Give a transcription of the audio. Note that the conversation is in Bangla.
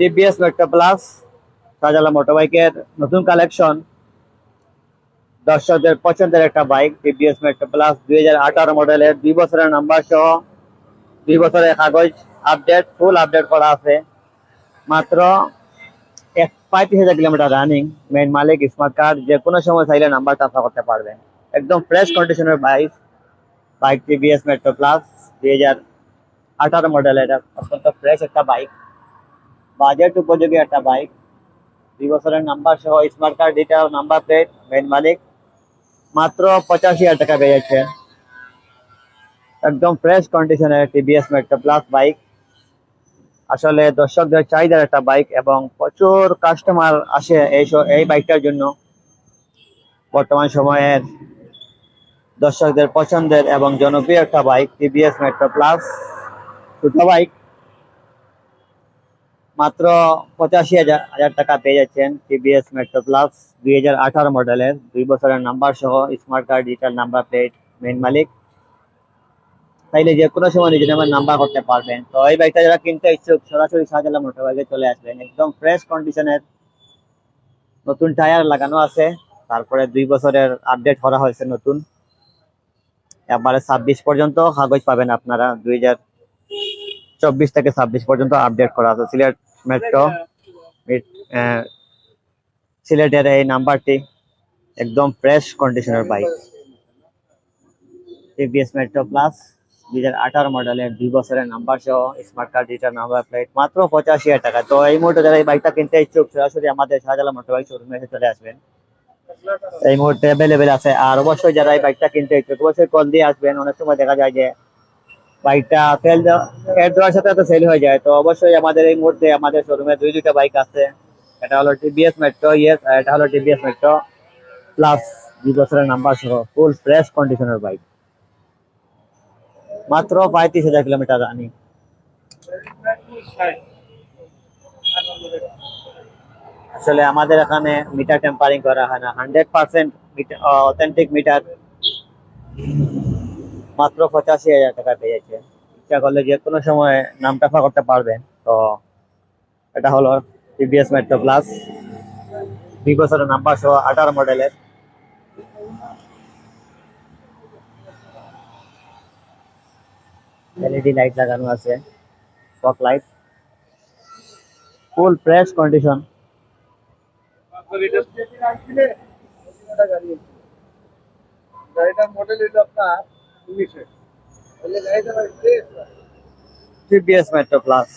টিভিএস মেট্রো প্লাস শাহজালাল মোটরবাইকের নতুন কালেকশন, দর্শকদের পছন্দের একটা বাইক টিভিএস মেট্রো প্লাস 2018 মডেলের 2 বছরের নাম্বার সহ 2 বছরের কাগজ আপডেট, ফুল আপডেট করা আছে। মাত্র 35,000 কিলোমিটার রানিং। মেইন মালিক স্মার্ট কার্ড, যে কোনো সময় চাইলে নাম্বার ট্রান্সফার করতে পারবেন। একদম ফ্রেশ কন্ডিশনের বাইক টিভিএস মেট্রো প্লাস 2018 মডেলের। এটা অত্যন্ত ফ্রেশ একটা বাইক, বাজেট উপযোগী একটা বাইক। 2 বছরের নাম্বার সহ smart card, detail, number plate, main মালিক। মাত্র 85,000 টাকা পেয়ে যাচ্ছে। একদম ফ্রেশ কন্ডিশনের টিভিএস মেট্রো প্লাস বাইক। আসলে দর্শকদের চাহিদার একটা বাইক এবং প্রচুর কাস্টমার আসে এই বাইকটার জন্য। বর্তমান সময়ের দর্শকদের পছন্দের এবং জনপ্রিয় একটা বাইক টিভিএস মেট্রো প্লাস, ছোট বাইক। মাত্র 85,000 টাকা পেয়ে যাচ্ছেন টিভিএস মেট্রো প্লাস 2018 মডেলের, 2 বছরের নাম্বার সহ smart card, digital, number plate, main মালিক। তাইলে যে কোনো সময় নিজের নামে নাম্বার করতে পারবেন। তো এই বাইকটা যারা কিনতে ইচ্ছুক সরাসরি শাহজালাল মোটরবাইকে চলে আসবেন। একদম ফ্রেশ কন্ডিশনের, নতুন টায়ার লাগানো আছে। তারপরে 2 বছরের আপডেট করা হয়েছে নতুন। একবারে 26 পর্যন্ত কাগজ পাবেন আপনারা। 2024 থেকে 26 পর্যন্ত আপডেট করা আছে। সিলেট মেট্রো, সিলেটের এই নাম্বারটি। একদম ফ্রেশ কন্ডিশনের বাইক টিভিএস মেট্রো প্লাস 2018 মডেলের, 2 বছরের নাম্বার সহ smart card, digital, number plate. মাত্র 85,000 টাকা। তো এই মুহূর্তে যারা এই বাইকটা কিনতে ইচ্ছুক সরাসরি আমাদের শাহজালাল মোটরবাইক শোরুমে এসে চলে আসবেন। এই মুহূর্তে অ্যাভেলেবেল আছে। আর অবশ্যই যারা এই বাইকটা কিনতে ইচ্ছুক অবশ্যই কল দিয়ে আসবেন। অনেক সময় দেখা যায় যে বাইকটা এর দেওয়ার সাথে সাথে সেল হয়ে যায়। তো অবশ্যই আমাদের এই মুহূর্তে আমাদের শোরুমে দুইটা বাইক আছে। এটা হলো টিভিএস মেট্রো আর এটা হলো টিভিএস মেট্রো প্লাস, 2 বছরের নাম্বার সহ ফুল ফ্রেশ কন্ডিশনের বাইক। মাত্র 35,000 কিলোমিটার রানিং। আসলে আমাদের এখানে মিটার টেম্পারিং করা হয় না, 100% অথেন্টিক মিটার। মাত্র 85,000 টাকা পেয়ে যাচ্ছে। ইচ্ছা করলে যে কোনো সময় নাম ট্রান্সফার করতে পারবেন। তো এটা হলো টিভিএস মেট্রো প্লাস, 2 বছরের নাম্বার সহ 18 মডেলের। এলইডি লাইট লাগানো আছে, fog light, full fresh condition. গাড়িটার মডেল হলো আপনার 19-এর। তাহলে গাড়িটা টিভিএস মেট্রো প্লাস।